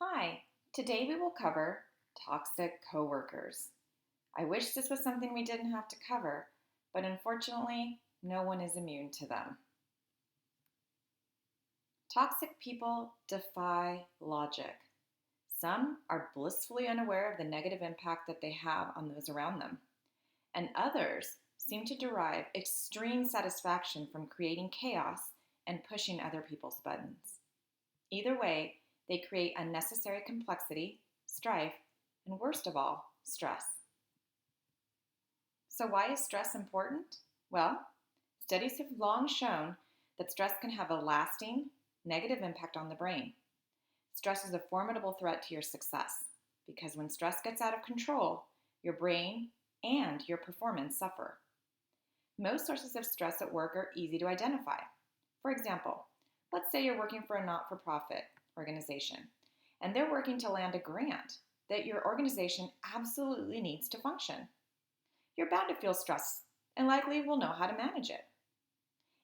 Hi, today we will cover toxic coworkers. I wish this was something we didn't have to cover, but unfortunately, no one is immune to them. Toxic people defy logic. Some are blissfully unaware of the negative impact that they have on those around them, and others seem to derive extreme satisfaction from creating chaos and pushing other people's buttons. Either way, they create unnecessary complexity, strife, and worst of all, stress. So, why is stress important? Well, studies have long shown that stress can have a lasting negative impact on the brain. Stress is a formidable threat to your success because when stress gets out of control, your brain and your performance suffer. Most sources of stress at work are easy to identify. For example, let's say you're working for a not for profit organization and they're working to land a grant that your organization absolutely needs to function. You're bound to feel stress and likely will know how to manage it.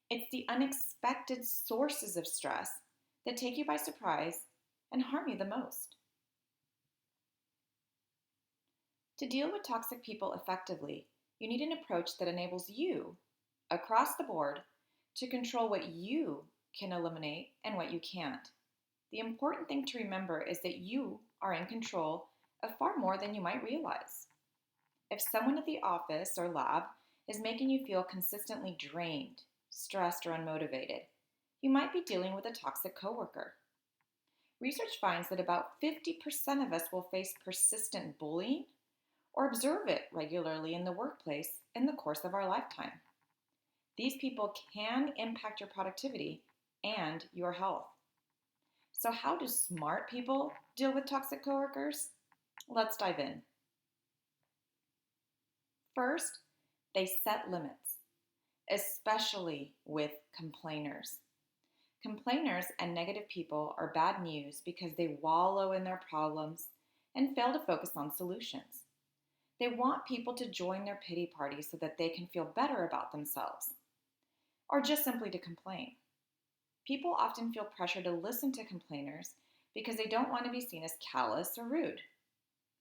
It's the unexpected sources of stress that take you by surprise and harm you the most. To deal with toxic people effectively, you need an approach that enables you, across the board, to control what you can eliminate and what you can't. The important thing to remember is that you are in control of far more than you might realize. If someone at the office or lab is making you feel consistently drained, stressed, or unmotivated, you might be dealing with a toxic coworker. Research finds that about 50% of us will face persistent bullying or observe it regularly in the workplace in the course of our lifetime. These people can impact your productivity and your health. So, how do smart people deal with toxic coworkers? Let's dive in. First, they set limits, especially with complainers. Complainers and negative people are bad news because they wallow in their problems and fail to focus on solutions. They want people to join their pity party so that they can feel better about themselves, or just simply to complain. People often feel pressure to listen to complainers because they don't want to be seen as callous or rude.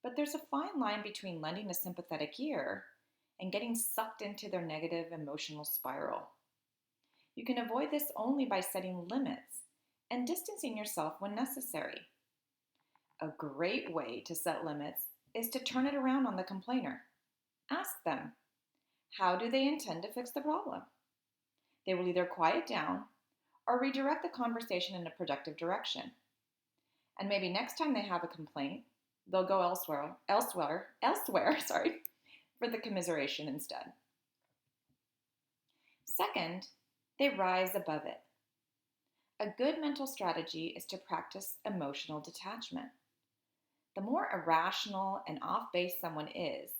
But there's a fine line between lending a sympathetic ear and getting sucked into their negative emotional spiral. You can avoid this only by setting limits and distancing yourself when necessary. A great way to set limits is to turn it around on the complainer. Ask them, how do they intend to fix the problem? They will either quiet down or redirect the conversation in a productive direction. And maybe next time they have a complaint, they'll go elsewhere, for the commiseration instead. Second, they rise above it. A good mental strategy is to practice emotional detachment. The more irrational and off base someone is,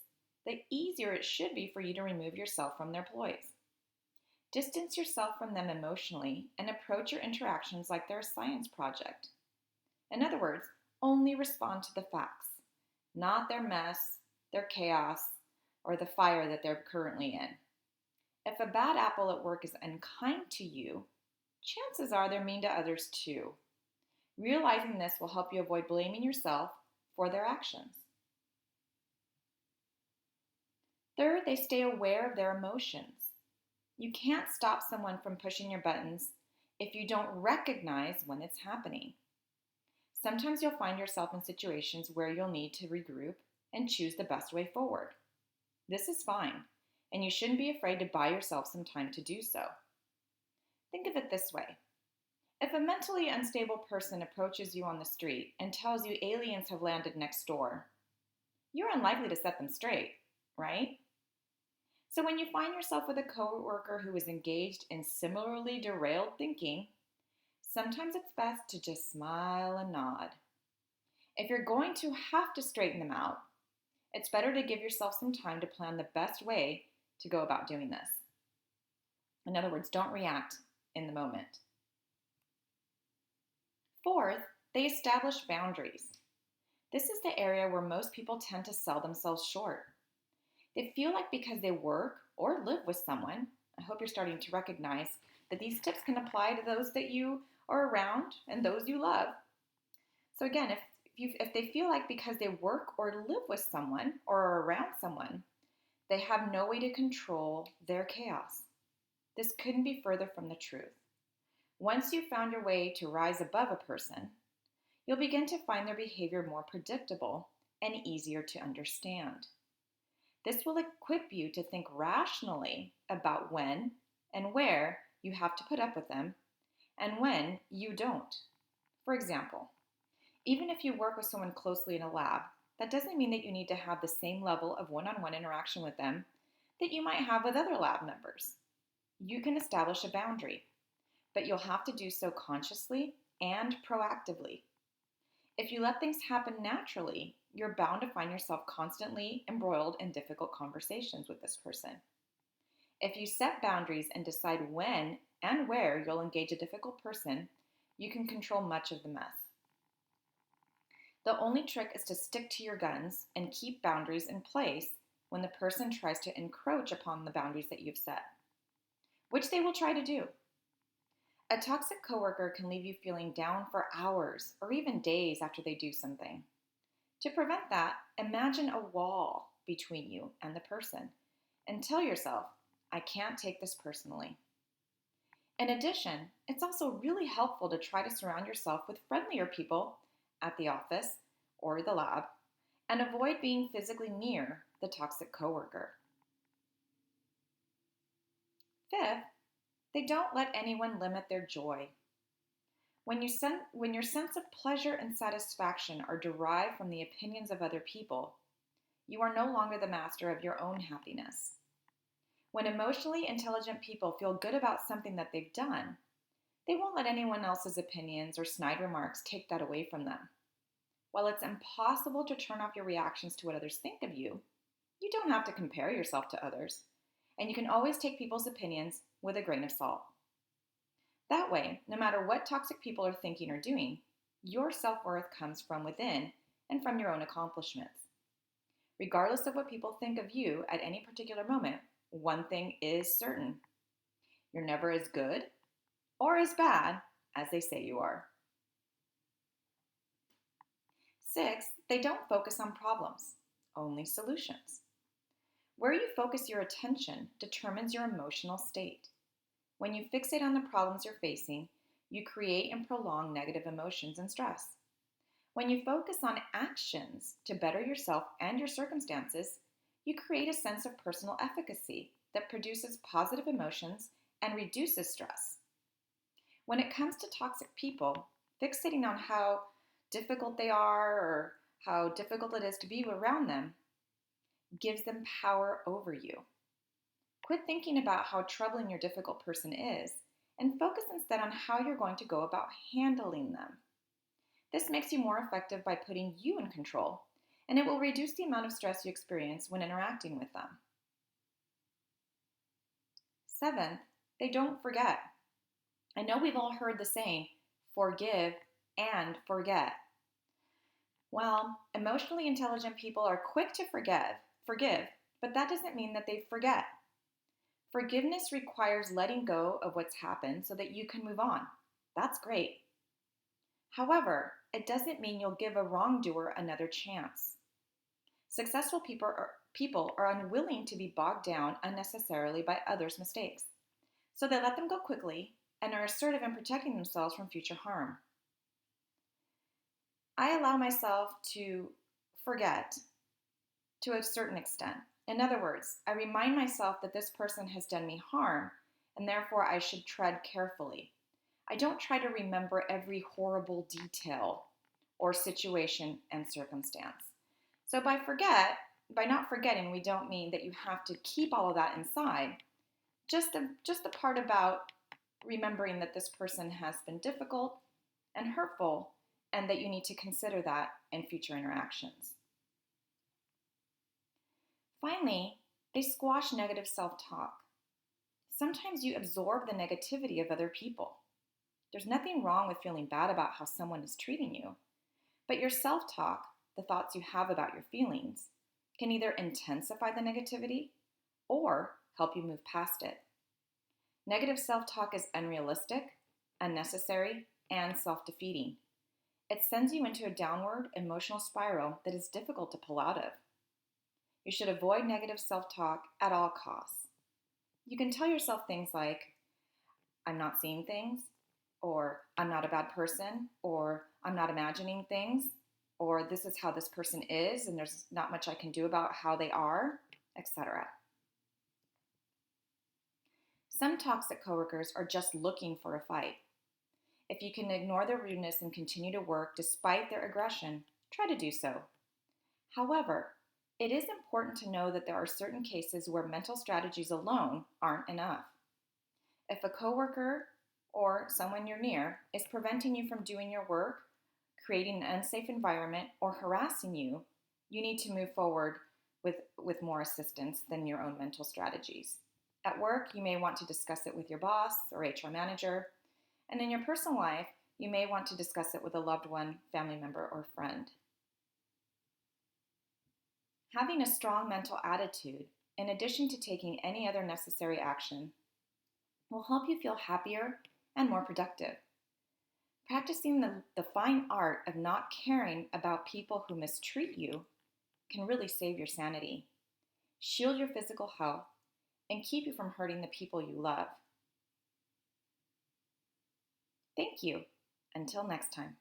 the easier it should be for you to remove yourself from their ploys. Distance yourself from them emotionally and approach your interactions like they're a science project. In other words, only respond to the facts, not their mess, their chaos, or the fire that they're currently in. If a bad apple at work is unkind to you, chances are they're mean to others too. Realizing this will help you avoid blaming yourself for their actions. Third, they stay aware of their emotions. You can't stop someone from pushing your buttons if you don't recognize when it's happening. Sometimes you'll find yourself in situations where you'll need to regroup and choose the best way forward. This is fine, and you shouldn't be afraid to buy yourself some time to do so. Think of it this way. If a mentally unstable person approaches you on the street and tells you aliens have landed next door, you're unlikely to set them straight, right? So when you find yourself with a coworker who is engaged in similarly derailed thinking, sometimes it's best to just smile and nod. If you're going to have to straighten them out, it's better to give yourself some time to plan the best way to go about doing this. In other words, don't react in the moment. Fourth, they establish boundaries. This is the area where most people tend to sell themselves short. They feel like because they work or live with someone, I hope you're starting to recognize that these tips can apply to those that you are around and those you love. So again, if if they feel like because they work or live with someone or are around someone, they have no way to control their chaos. This couldn't be further from the truth. Once you've found your way to rise above a person, you'll begin to find their behavior more predictable and easier to understand. This will equip you to think rationally about when and where you have to put up with them and when you don't. For example, even if you work with someone closely in a lab, that doesn't mean that you need to have the same level of one-on-one interaction with them that you might have with other lab members. You can establish a boundary, but you'll have to do so consciously and proactively. If you let things happen naturally, you're bound to find yourself constantly embroiled in difficult conversations with this person. If you set boundaries and decide when and where you'll engage a difficult person, you can control much of the mess. The only trick is to stick to your guns and keep boundaries in place when the person tries to encroach upon the boundaries that you've set, which they will try to do. A toxic coworker can leave you feeling down for hours or even days after they do something. To prevent that, imagine a wall between you and the person and tell yourself, I can't take this personally. In addition, it's also really helpful to try to surround yourself with friendlier people at the office or the lab and avoid being physically near the toxic coworker. Fifth, they don't let anyone limit their joy. When your sense of pleasure and satisfaction are derived from the opinions of other people, you are no longer the master of your own happiness. When emotionally intelligent people feel good about something that they've done, they won't let anyone else's opinions or snide remarks take that away from them. While it's impossible to turn off your reactions to what others think of you, you don't have to compare yourself to others, and you can always take people's opinions with a grain of salt. That way, no matter what toxic people are thinking or doing, your self-worth comes from within and from your own accomplishments. Regardless of what people think of you at any particular moment, one thing is certain. You're never as good or as bad as they say you are. 6, they don't focus on problems, only solutions. Where you focus your attention determines your emotional state. When you fixate on the problems you're facing, you create and prolong negative emotions and stress. When you focus on actions to better yourself and your circumstances, you create a sense of personal efficacy that produces positive emotions and reduces stress. When it comes to toxic people, fixating on how difficult they are or how difficult it is to be around them gives them power over you. Quit thinking about how troubling your difficult person is and focus instead on how you're going to go about handling them. This makes you more effective by putting you in control, and it will reduce the amount of stress you experience when interacting with them. 7th, they don't forget. I know we've all heard the saying, forgive and forget. Well, emotionally intelligent people are quick to forgive, but that doesn't mean that they forget. Forgiveness requires letting go of what's happened so that you can move on. That's great. However, it doesn't mean you'll give a wrongdoer another chance. Successful people are unwilling to be bogged down unnecessarily by others' mistakes, so they let them go quickly and are assertive in protecting themselves from future harm. I allow myself to forget to a certain extent. In other words, I remind myself that this person has done me harm and therefore I should tread carefully. I don't try to remember every horrible detail or situation and circumstance. So by not forgetting, we don't mean that you have to keep all of that inside. Just the part about remembering that this person has been difficult and hurtful and that you need to consider that in future interactions. Finally, they squash negative self-talk. Sometimes you absorb the negativity of other people. There's nothing wrong with feeling bad about how someone is treating you, but your self-talk, the thoughts you have about your feelings, can either intensify the negativity or help you move past it. Negative self-talk is unrealistic, unnecessary, and self-defeating. It sends you into a downward emotional spiral that is difficult to pull out of. You should avoid negative self talk at all costs. You can tell yourself things like, I'm not seeing things, or I'm not a bad person, or I'm not imagining things, or this is how this person is, and there's not much I can do about how they are, etc. Some toxic coworkers are just looking for a fight. If you can ignore their rudeness and continue to work despite their aggression, try to do so. However, it is important to know that there are certain cases where mental strategies alone aren't enough. If a coworker or someone you're near is preventing you from doing your work, creating an unsafe environment, or harassing you, you need to move forward with more assistance than your own mental strategies. At work, you may want to discuss it with your boss or HR manager, and in your personal life, you may want to discuss it with a loved one, family member, or friend. Having a strong mental attitude, in addition to taking any other necessary action, will help you feel happier and more productive. Practicing the fine art of not caring about people who mistreat you can really save your sanity, shield your physical health, and keep you from hurting the people you love. Thank you. Until next time.